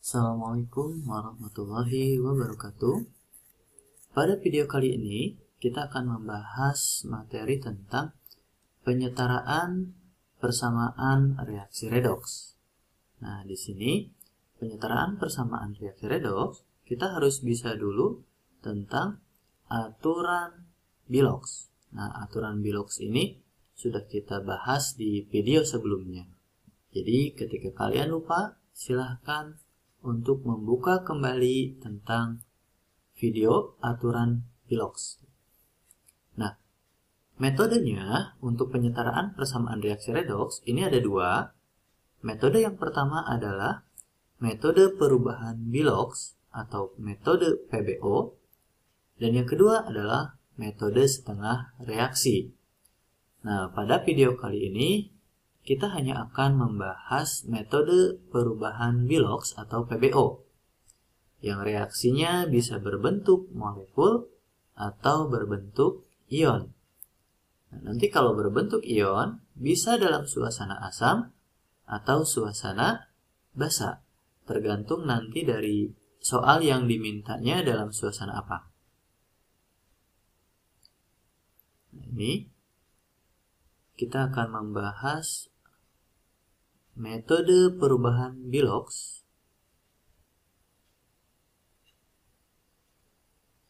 Assalamualaikum warahmatullahi wabarakatuh. Pada video kali ini, kita akan membahas materi tentang penyetaraan persamaan reaksi redoks. Nah, di sini penyetaraan persamaan reaksi redoks, kita harus bisa dulu tentang aturan Bilox. Nah, aturan Bilox ini sudah kita bahas di video sebelumnya. Jadi, ketika kalian lupa, silahkan untuk membuka kembali tentang video aturan Bilox. Nah, metodenya untuk penyetaraan persamaan reaksi redoks ini ada dua. Metode yang pertama adalah metode perubahan Bilox atau metode PBO, dan yang kedua adalah metode setengah reaksi. Nah, pada video kali ini kita hanya akan membahas metode perubahan Bilox atau PBO, yang reaksinya bisa berbentuk molekul atau berbentuk ion. Nah, nanti kalau berbentuk ion, bisa dalam suasana asam atau suasana basa, tergantung nanti dari soal yang dimintanya dalam suasana apa. Nah, ini kita akan membahas metode perubahan Bilox.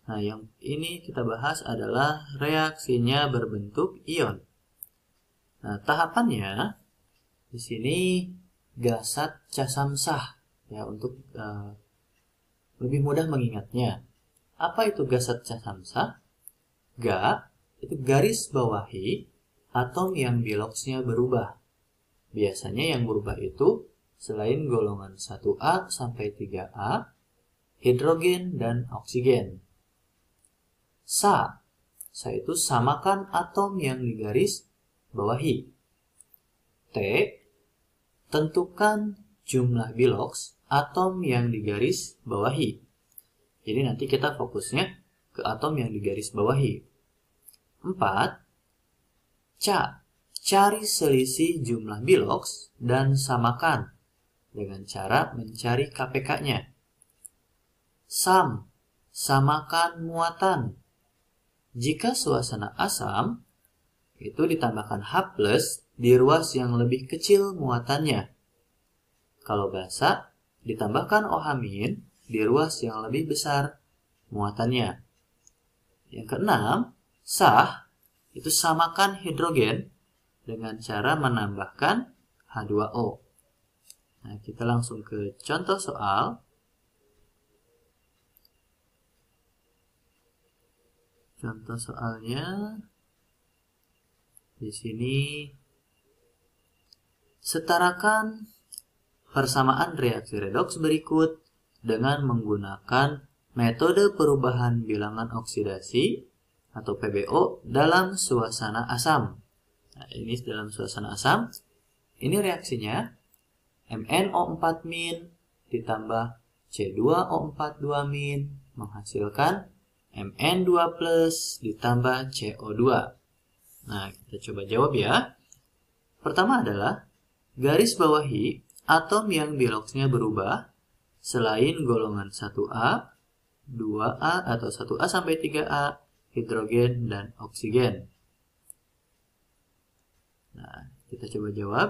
Nah, yang ini kita bahas adalah reaksinya berbentuk ion. Nah, tahapannya di sini Gasat Casamsah ya, untuk lebih mudah mengingatnya. Apa itu Gasat Casamsah? Ga itu garis bawahi atom yang Biloxnya berubah. Biasanya yang berubah itu selain golongan 1A sampai 3A, hidrogen dan oksigen. Sa itu samakan atom yang digaris bawahi. T, tentukan jumlah Bilox atom yang digaris bawahi. Jadi nanti kita fokusnya ke atom yang digaris bawahi. 4, Ca, cari selisih jumlah Bilox dan samakan dengan cara mencari KPK-nya. Sam, samakan muatan. Jika suasana asam, itu ditambahkan H+ di ruas yang lebih kecil muatannya. Kalau basa, ditambahkan OH- di ruas yang lebih besar muatannya. Yang keenam, sah, itu samakan hidrogen dengan cara menambahkan H2O. Nah, kita langsung ke contoh soal. Contoh soalnya di sini, setarakan persamaan reaksi redoks berikut dengan menggunakan metode perubahan bilangan oksidasi atau PBO dalam suasana asam. Nah, ini dalam suasana asam, ini reaksinya MnO4- ditambah C2O42- menghasilkan Mn2+ ditambah CO2. Nah, kita coba jawab ya. Pertama adalah garis bawahi atom yang Biloxnya berubah selain golongan 1A, 2A atau 1A sampai 3A, hidrogen dan oksigen. Nah, kita coba jawab.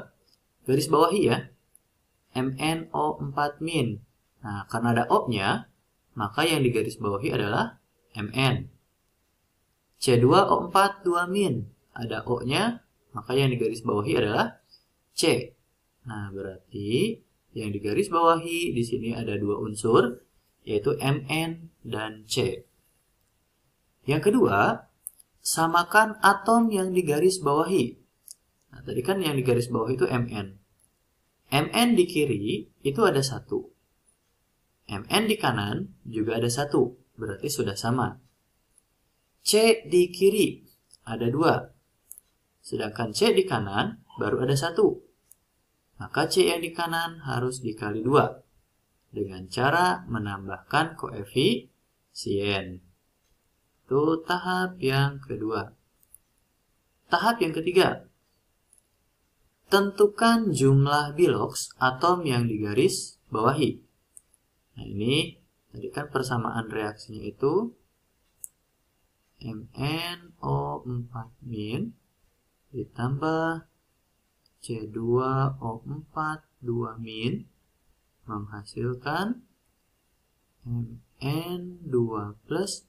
Garis bawahi ya, MnO4-. Nah, karena ada O-nya, maka yang digaris bawahi adalah Mn. C2O42-, ada O-nya, maka yang digaris bawahi adalah C. Nah, berarti yang digaris bawahi di sini ada dua unsur, yaitu Mn dan C. Yang kedua, samakan atom yang digaris bawahi. Nah, tadi kan yang digaris bawahi itu Mn. Mn di kiri itu ada 1. Mn di kanan juga ada 1. Berarti sudah sama. C di kiri ada 2. Sedangkan C di kanan baru ada 1. Maka C yang di kanan harus dikali 2. Dengan cara menambahkan koefisien. Itu tahap yang kedua. Tahap yang ketiga, tentukan jumlah Bilox atom yang digaris bawahi. Nah, ini tadi kan persamaan reaksinya itu MnO4- ditambah C2O4 2- menghasilkan Mn2 plus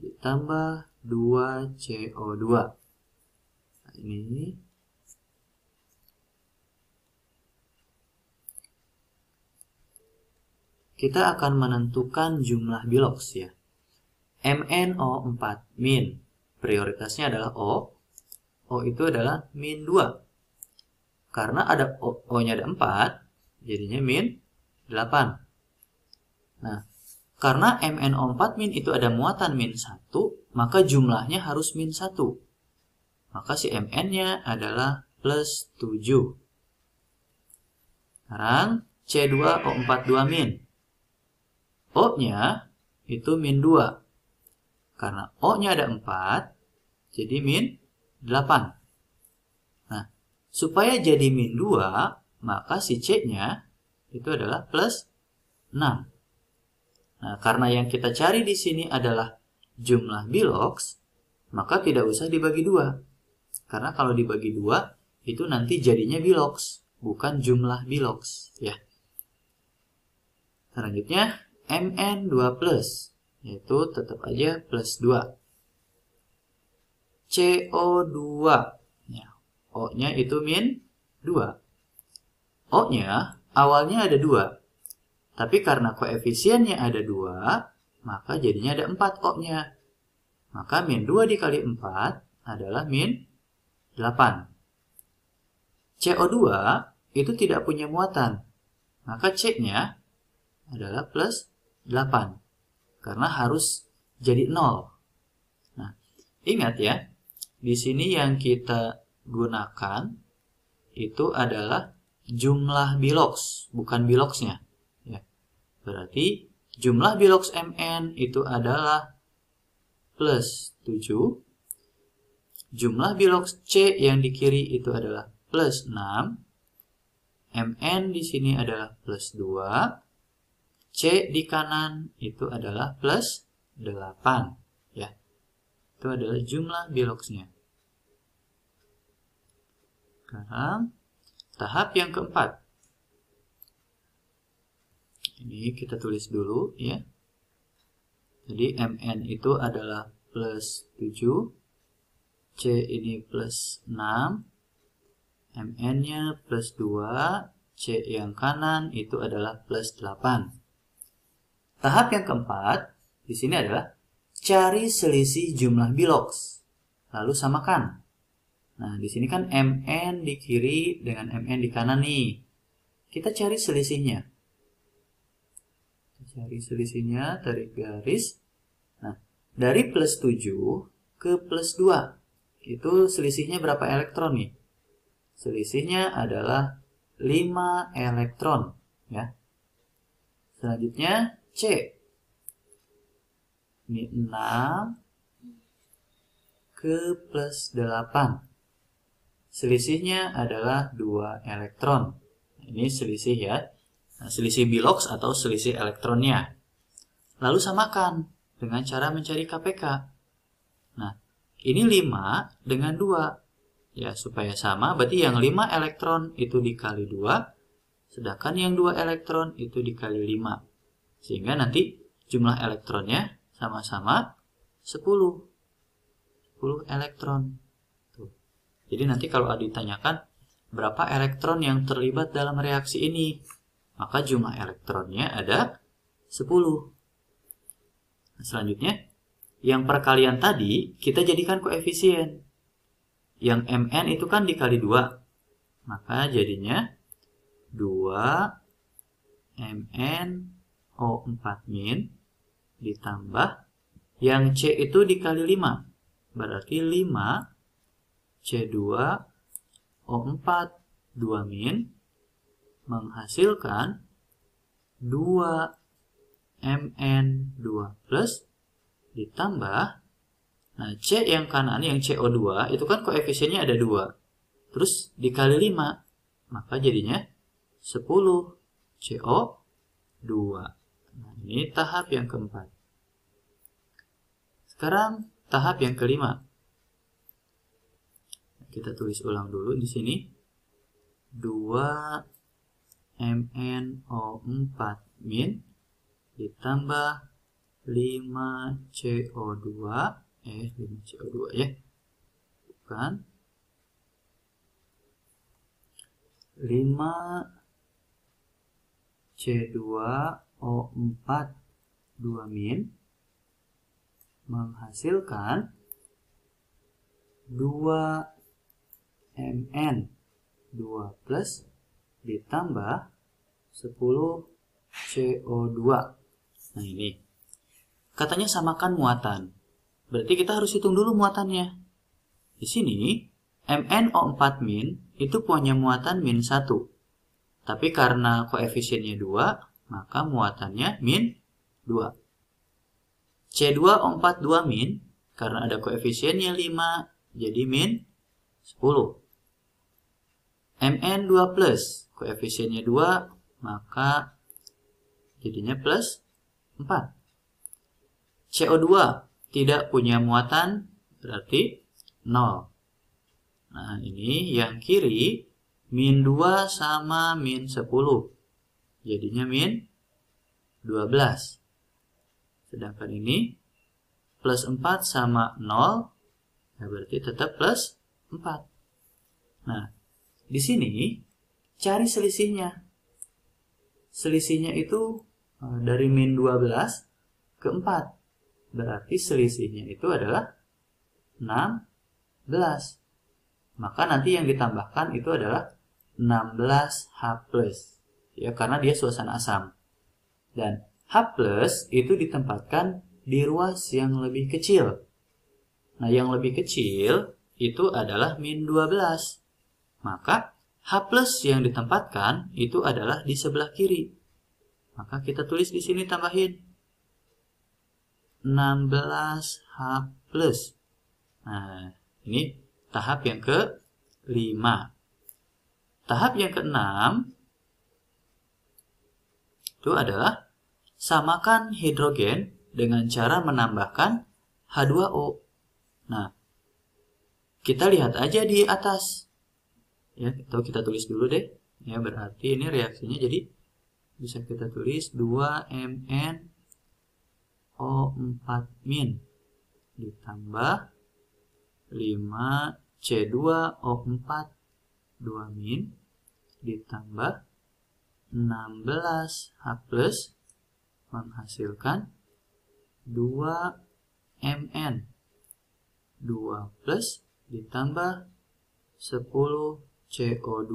ditambah 2CO2. Nah, ini kita akan menentukan jumlah biloks ya. MnO4-, prioritasnya adalah O. O itu adalah -2. Karena ada O-nya ada 4, jadinya -8. Nah, karena MnO4- itu ada muatan -1, maka jumlahnya harus -1. Maka si Mn-nya adalah +7. Sekarang C2O4 2-. O-nya itu -2. Karena O-nya ada 4, jadi -8. Nah, supaya jadi -2, maka si C-nya itu adalah +6. Nah, karena yang kita cari di sini adalah jumlah biloks, maka tidak usah dibagi 2. Karena kalau dibagi 2, itu nanti jadinya biloks, bukan jumlah biloks. Ya. Selanjutnya, Mn2+, yaitu tetap aja +2. CO2, ya, O-nya itu -2. O-nya awalnya ada 2. Tapi karena koefisiennya ada 2, maka jadinya ada 4 O-nya. Maka -2 dikali 4 adalah -8. CO2 itu tidak punya muatan. Maka C-nya adalah +8. Karena harus jadi 0. Nah, ingat ya, di sini yang kita gunakan itu adalah jumlah biloks, bukan biloksnya. Berarti jumlah biloks Mn itu adalah +7. Jumlah biloks C yang di kiri itu adalah +6. Mn di sini adalah +2. C di kanan itu adalah +8. Ya. Itu adalah jumlah biloksnya. Sekarang tahap yang keempat. Ini kita tulis dulu ya. Jadi Mn itu adalah +7. C ini +6. Mn-nya +2. C yang kanan itu adalah +8. Tahap yang keempat di sini adalah cari selisih jumlah biloks. Lalu samakan. Nah, di sini kan Mn di kiri dengan Mn di kanan nih. Kita cari selisihnya. Cari selisihnya, tarik garis. Nah, dari +7 ke +2, itu selisihnya berapa elektron nih? Selisihnya adalah 5 elektron. Ya. Selanjutnya, C. Ini 6 ke +8. Selisihnya adalah 2 elektron. Ini selisih ya. Nah, selisih biloks atau selisih elektronnya. Lalu samakan dengan cara mencari KPK. Nah, ini 5 dengan 2. Ya, supaya sama, berarti yang 5 elektron itu dikali 2, sedangkan yang 2 elektron itu dikali 5. Sehingga nanti jumlah elektronnya sama-sama 10. 10 elektron. Tuh. Jadi nanti kalau ditanyakan berapa elektron yang terlibat dalam reaksi ini, maka jumlah elektronnya ada 10. Selanjutnya, yang perkalian tadi kita jadikan koefisien. Yang Mn itu kan dikali 2. Maka jadinya 2 MnO4- ditambah yang C itu dikali 5. Berarti 5 C2O4 2- menghasilkan 2 Mn2 plus ditambah, nah C yang kanan yang CO2 itu kan koefisiennya ada 2, terus dikali 5, maka jadinya 10 CO2. Nah, ini tahap yang keempat. Sekarang tahap yang kelima. Kita tulis ulang dulu di sini. 2MnO4 min ditambah 5CO2 5CO2 ya. Bukan. 5C2O4 2 min menghasilkan 2Mn2 plus ditambah 10CO2. Nah ini. Katanya samakan muatan. Berarti kita harus hitung dulu muatannya. Di sini, MnO4 min itu punya muatan min 1. Tapi karena koefisiennya 2, maka muatannya min 2. C2O4 2 min, karena ada koefisiennya 5, jadi min 10. Mn2 plus, koefisiennya 2, maka jadinya plus 4. CO2 tidak punya muatan, berarti 0. Nah, ini yang kiri, min 2 sama min 10. Jadinya min 12. Sedangkan ini, plus 4 sama 0, ya berarti tetap plus 4. Nah, di sini, cari selisihnya. Selisihnya itu dari min 12 ke 4. Berarti selisihnya itu adalah 16. Maka nanti yang ditambahkan itu adalah 16H+. Ya, karena dia suasana asam. Dan H+ itu ditempatkan di ruas yang lebih kecil. Nah, yang lebih kecil itu adalah min 12. Maka H+ yang ditempatkan itu adalah di sebelah kiri. Maka kita tulis di sini tambahin 16H+. Nah, ini tahap yang ke-5. Tahap yang ke-6 itu adalah samakan hidrogen dengan cara menambahkan H2O. Nah, kita lihat aja di atas. Ya, atau kita tulis dulu deh. Ya, berarti ini reaksinya jadi bisa kita tulis 2MnO4 min ditambah 5C2O4 2 min ditambah 16H+ menghasilkan 2Mn2 plus ditambah 10CO2.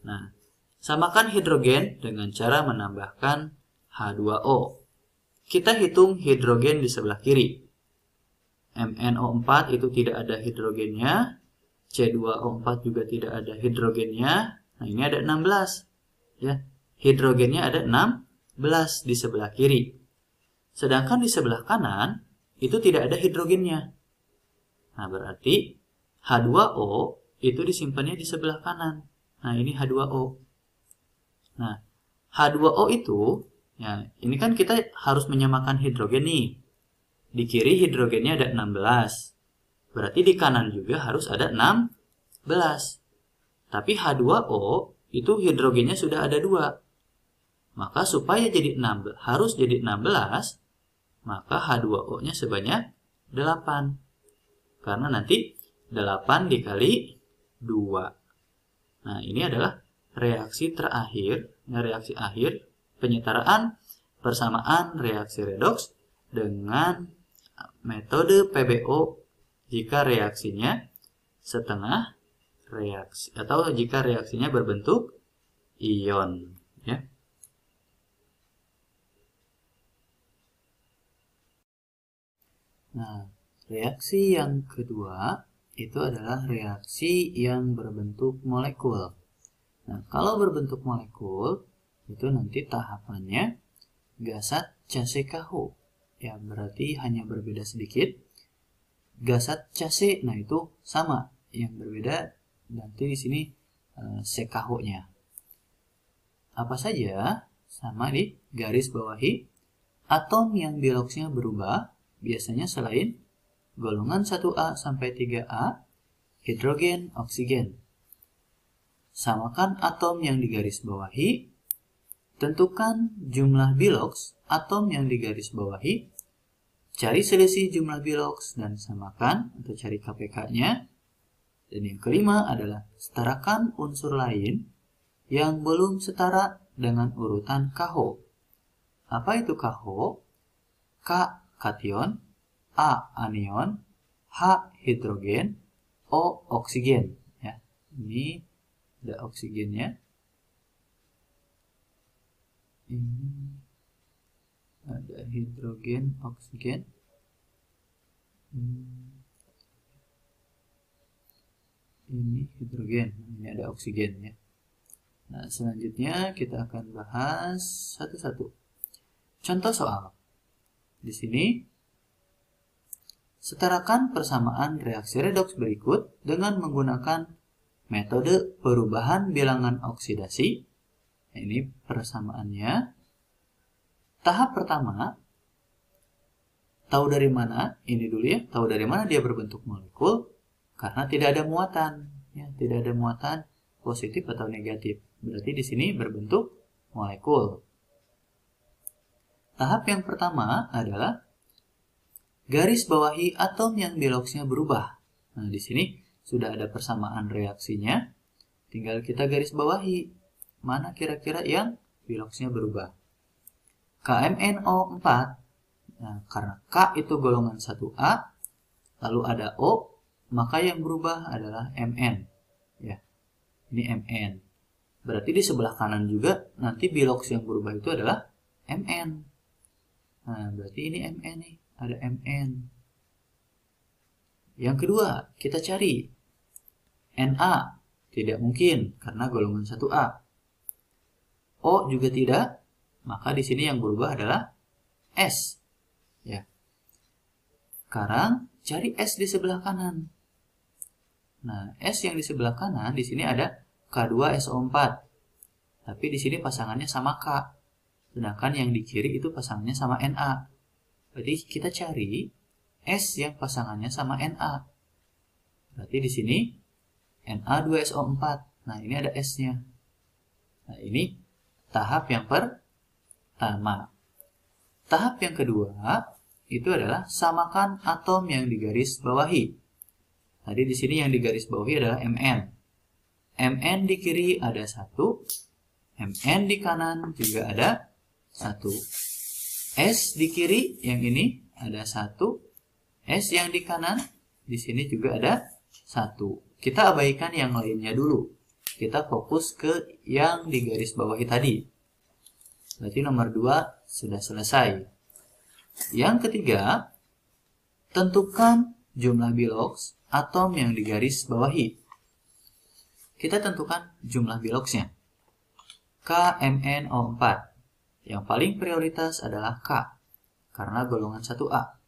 Nah, samakan hidrogen dengan cara menambahkan H2O. Kita hitung hidrogen di sebelah kiri. MnO4 itu tidak ada hidrogennya, C2O4 juga tidak ada hidrogennya. Nah, ini ada 16. Ya, hidrogennya ada 16 di sebelah kiri. Sedangkan di sebelah kanan itu tidak ada hidrogennya. Nah, berarti H2O itu disimpannya di sebelah kanan. Nah, ini H2O. Nah, H2O itu, ya, ini kan kita harus menyamakan hidrogen nih. Di kiri hidrogennya ada 16. Berarti di kanan juga harus ada 16. Tapi H2O itu hidrogennya sudah ada 2. Maka supaya jadi 16, harus jadi 16, maka H2O-nya sebanyak 8. Karena nanti 8 dikali 2. Nah, ini adalah reaksi terakhir, reaksi akhir penyetaraan persamaan reaksi redoks dengan metode PBO jika reaksinya setengah reaksi atau jika reaksinya berbentuk ion, ya. Nah, reaksi yang kedua itu adalah reaksi yang berbentuk molekul. Nah, kalau berbentuk molekul itu nanti tahapannya gasat CaCKH. Ya, berarti hanya berbeda sedikit. Gasat CaC, nah itu sama. Yang berbeda nanti di sini CKH-nya. Apa saja sama di garis bawahi. Atom yang biloxnya berubah biasanya selain golongan 1A sampai 3A, hidrogen, oksigen. Samakan atom yang digaris bawahi. Tentukan jumlah bilox atom yang digaris bawahi. Cari selisih jumlah bilox dan samakan atau cari KPK-nya. Dan yang kelima adalah setarakan unsur lain yang belum setara dengan urutan KH. Apa itu KH? K kation, A anion, H hidrogen, O oksigen. Ya, ini ada oksigennya. Ini ada hidrogen, oksigen. Ini hidrogen, ini ada oksigen ya. Nah, selanjutnya kita akan bahas satu-satu. Contoh soal. Di sini setarakan persamaan reaksi redoks berikut dengan menggunakan metode perubahan bilangan oksidasi. Nah, ini persamaannya. Tahap pertama, tahu dari mana? Ini dulu ya, tahu dari mana dia berbentuk molekul? Karena tidak ada muatan, ya, tidak ada muatan positif atau negatif. Berarti di sini berbentuk molekul. Tahap yang pertama adalah garis bawahi atom yang biloxnya berubah. Nah, di sini sudah ada persamaan reaksinya. Tinggal kita garis bawahi. Mana kira-kira yang biloxnya berubah? KMNO4. Nah, karena K itu golongan 1A, lalu ada O, maka yang berubah adalah Mn. Ya, ini Mn. Berarti di sebelah kanan juga nanti bilox yang berubah itu adalah Mn. Nah, berarti ini Mn nih, ada Mn. Yang kedua, kita cari Na. Tidak mungkin karena golongan 1A. O juga tidak, maka di sini yang berubah adalah S. Ya. Sekarang cari S di sebelah kanan. Nah, S yang di sebelah kanan di sini ada K2SO4. Tapi di sini pasangannya sama K. Sedangkan yang di kiri itu pasangannya sama Na. Berarti kita cari S yang pasangannya sama Na. Berarti di sini Na2SO4. Nah, ini ada S-nya. Nah, ini tahap yang pertama. Tahap yang kedua itu adalah samakan atom yang digaris bawahi. Tadi di sini yang digaris bawahi adalah Mn. Mn di kiri ada 1, Mn di kanan juga ada 1. S di kiri yang ini ada 1, S yang di kanan di sini juga ada 1. Kita abaikan yang lainnya dulu. Kita fokus ke yang digaris bawahi tadi. Berarti nomor 2 sudah selesai. Yang ketiga, tentukan jumlah bilox atom yang digaris bawahi. Kita tentukan jumlah biloxnya. KMNO4. Yang paling prioritas adalah K, karena golongan 1A,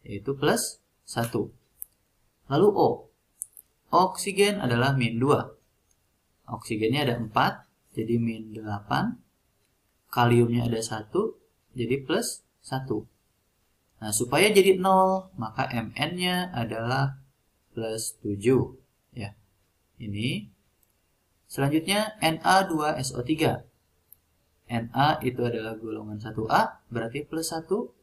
yaitu plus 1. Lalu O. Oksigen adalah min 2. Oksigennya ada 4, jadi min 8. Kaliumnya ada 1, jadi plus 1. Nah, supaya jadi 0, maka Mn-nya adalah plus 7. Ya. Ini. Selanjutnya Na2SO3. Na itu adalah golongan 1A, berarti plus 1.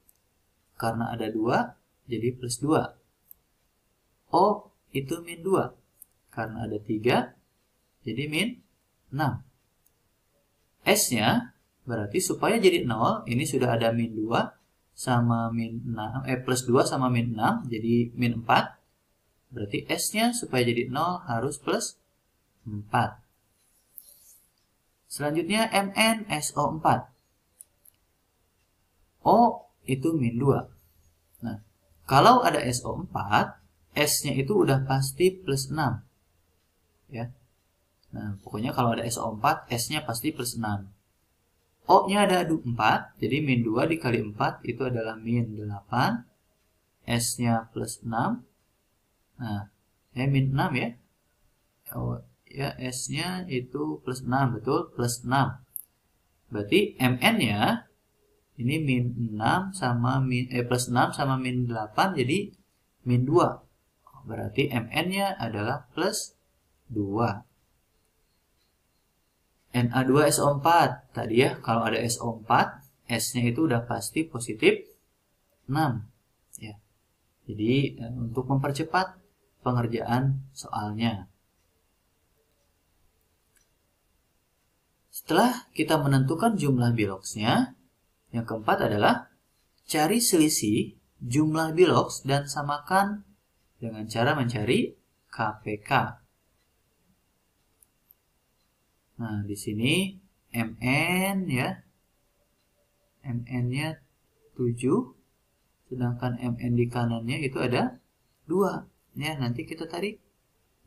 Karena ada 2, jadi plus 2. O itu min 2. Karena ada 3, jadi min 6. S-nya berarti supaya jadi 0, ini sudah ada min 2 sama min 6, plus 2 sama min 6, jadi min 4. Berarti S-nya supaya jadi 0 harus plus 4. Selanjutnya MnSO4. O itu min 2. Nah, kalau ada SO4, S-nya itu udah pasti plus 6. Ya. Nah, pokoknya kalau ada SO4, S-nya pasti plus 6. O-nya ada 4, jadi min 2 dikali 4 itu adalah min 8. S-nya plus 6. Nah, min 6 ya. Oh, ya, S-nya itu plus 6, betul, plus 6. Berarti Mn-nya ini min 6 sama plus 6 sama min 8 jadi min 2. Berarti Mn-nya adalah plus 2. Na2SO4. Tadi ya, kalau ada SO4, S-nya itu udah pasti positif 6. Ya. Jadi, untuk mempercepat pengerjaan soalnya. Setelah kita menentukan jumlah biloxnya, yang keempat adalah cari selisih jumlah bilox dan samakan dengan cara mencari KPK. Nah, di sini Mn ya. Mn-nya 7, sedangkan Mn di kanannya itu ada 2. Ya, nanti kita tarik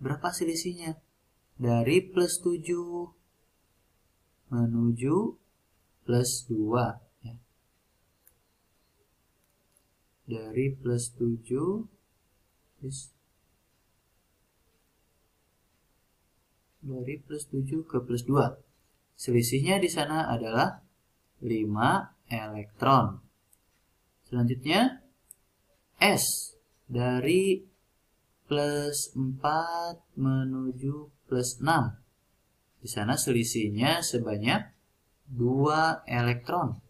berapa selisihnya? Dari plus 7 menuju plus 2. Ya. Dari plus 7 dari plus 7 ke plus 2. Selisihnya di sana adalah 5 elektron. Selanjutnya S dari plus 4 menuju plus 6. Di sana selisihnya sebanyak 2 elektron.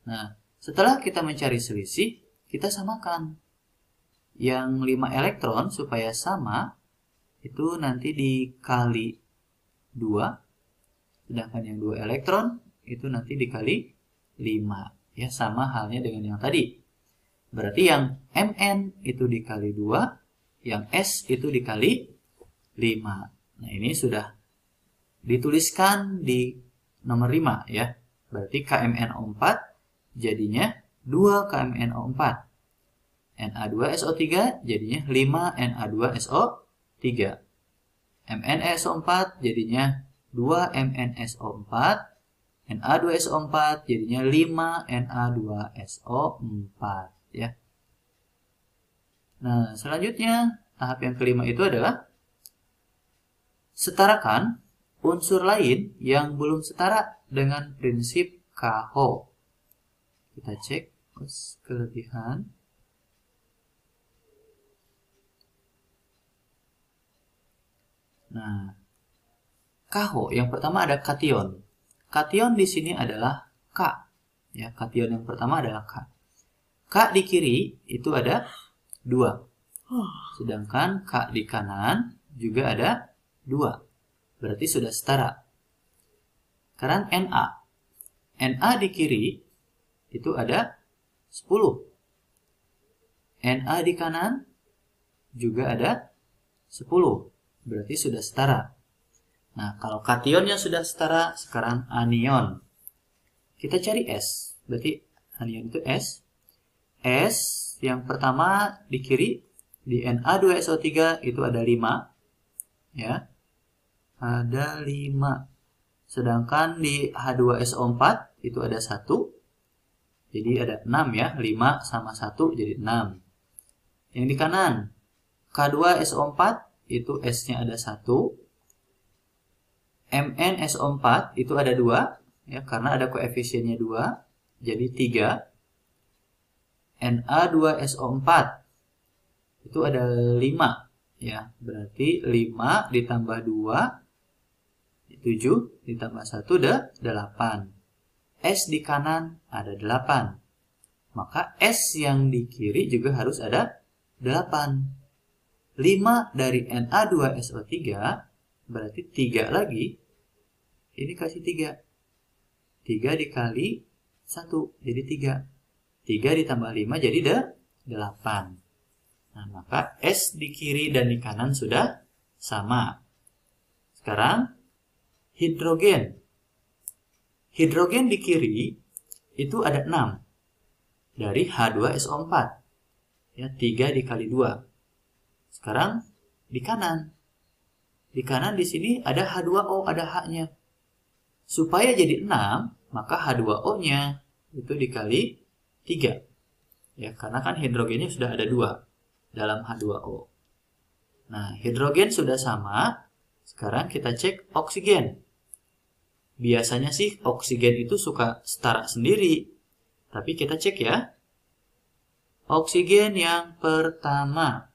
Nah, setelah kita mencari selisih, kita samakan. Yang 5 elektron supaya sama, itu nanti dikali 2. Sedangkan yang 2 elektron, itu nanti dikali 5. Ya, sama halnya dengan yang tadi. Berarti yang Mn itu dikali 2, yang S itu dikali 5. Nah, ini sudah dituliskan di nomor 5 ya. Berarti KMnO4 jadinya 2 KMnO4. Na2SO3 jadinya 5 Na2SO3. MnSO4 jadinya 2 MnSO4. Na2SO4 jadinya 5 Na2SO4 ya. Nah, selanjutnya tahap yang kelima itu adalah setarakan unsur lain yang belum setara dengan prinsip KHO. Kita cek kelebihan. Nah, KHO yang pertama ada kation. Kation di sini adalah K. Ya, kation yang pertama adalah K. K di kiri itu ada 2. Sedangkan K di kanan juga ada 2. Berarti sudah setara. Sekarang Na. Na di kiri itu ada 10. Na di kanan juga ada 10. Berarti sudah setara. Nah, kalau kationnya sudah setara, sekarang anion. Kita cari S. Berarti anion itu S. S yang pertama di kiri, di Na2SO3 itu ada 5. Ya. Ada 5. Sedangkan di H2SO4 itu ada 1. Jadi ada 6 ya. 5 sama 1 jadi 6. Yang di kanan, K2SO4 itu S-nya ada 1. MnSO4 itu ada 2. Ya, karena ada koefisiennya 2. Jadi 3. Na2SO4 itu ada 5. Ya, berarti 5 ditambah 2, 7 ditambah 1 ada 8. S di kanan ada 8. Maka S yang di kiri juga harus ada 8. 5 dari Na2SO3 berarti 3 lagi. Ini kasih 3. 3 dikali 1 jadi 3. 3 ditambah 5 jadi 8. Nah, maka S di kiri dan di kanan sudah sama. Sekarang hidrogen. Hidrogen di kiri itu ada 6. Dari H2SO4. Ya, 3 dikali 2. Sekarang di kanan. Di kanan di sini ada H2O, ada H-nya. Supaya jadi 6, maka H2O-nya itu dikali 3. Ya, karena kan hidrogennya sudah ada 2 dalam H2O. Nah, hidrogen sudah sama. Sekarang kita cek oksigen. Biasanya sih oksigen itu suka setara sendiri. Tapi kita cek ya. Oksigen yang pertama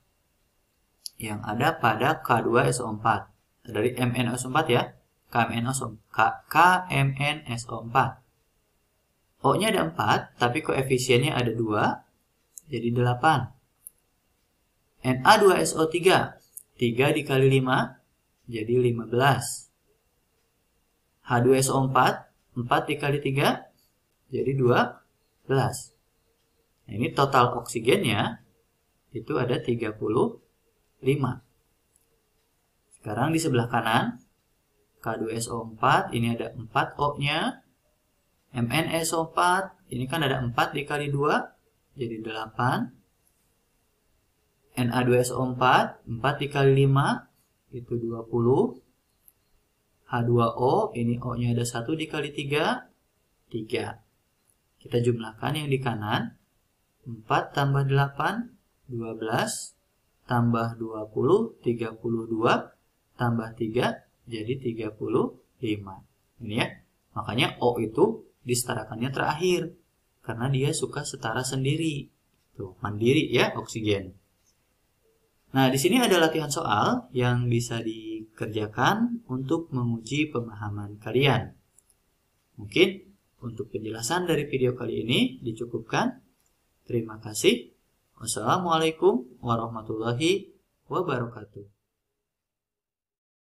yang ada pada K2SO4. Dari MnSO4 ya. KMnSO4. O-nya ada 4, tapi koefisiennya ada 2, jadi 8. Na2SO3, 3 dikali 5, jadi 15. H2SO4, 4 dikali 3, jadi 12. Nah, ini total oksigennya itu ada 35. Sekarang di sebelah kanan, K2SO4, ini ada 4 O-nya. MnSO4, ini kan ada 4 dikali 2, jadi 8. Na2SO4, 4 dikali 5, itu 20. H2O, ini O-nya ada 1 dikali 3, 3. Kita jumlahkan yang di kanan. 4 tambah 8, 12. Tambah 20, 32. Tambah 3, jadi 35. Ini ya. Makanya O itu disetarakannya terakhir. Karena dia suka setara sendiri. Tuh, mandiri ya oksigen. Nah, di sini ada latihan soal yang bisa dikerjakan untuk menguji pemahaman kalian. Mungkin untuk penjelasan dari video kali ini dicukupkan. Terima kasih. Wassalamualaikum warahmatullahi wabarakatuh.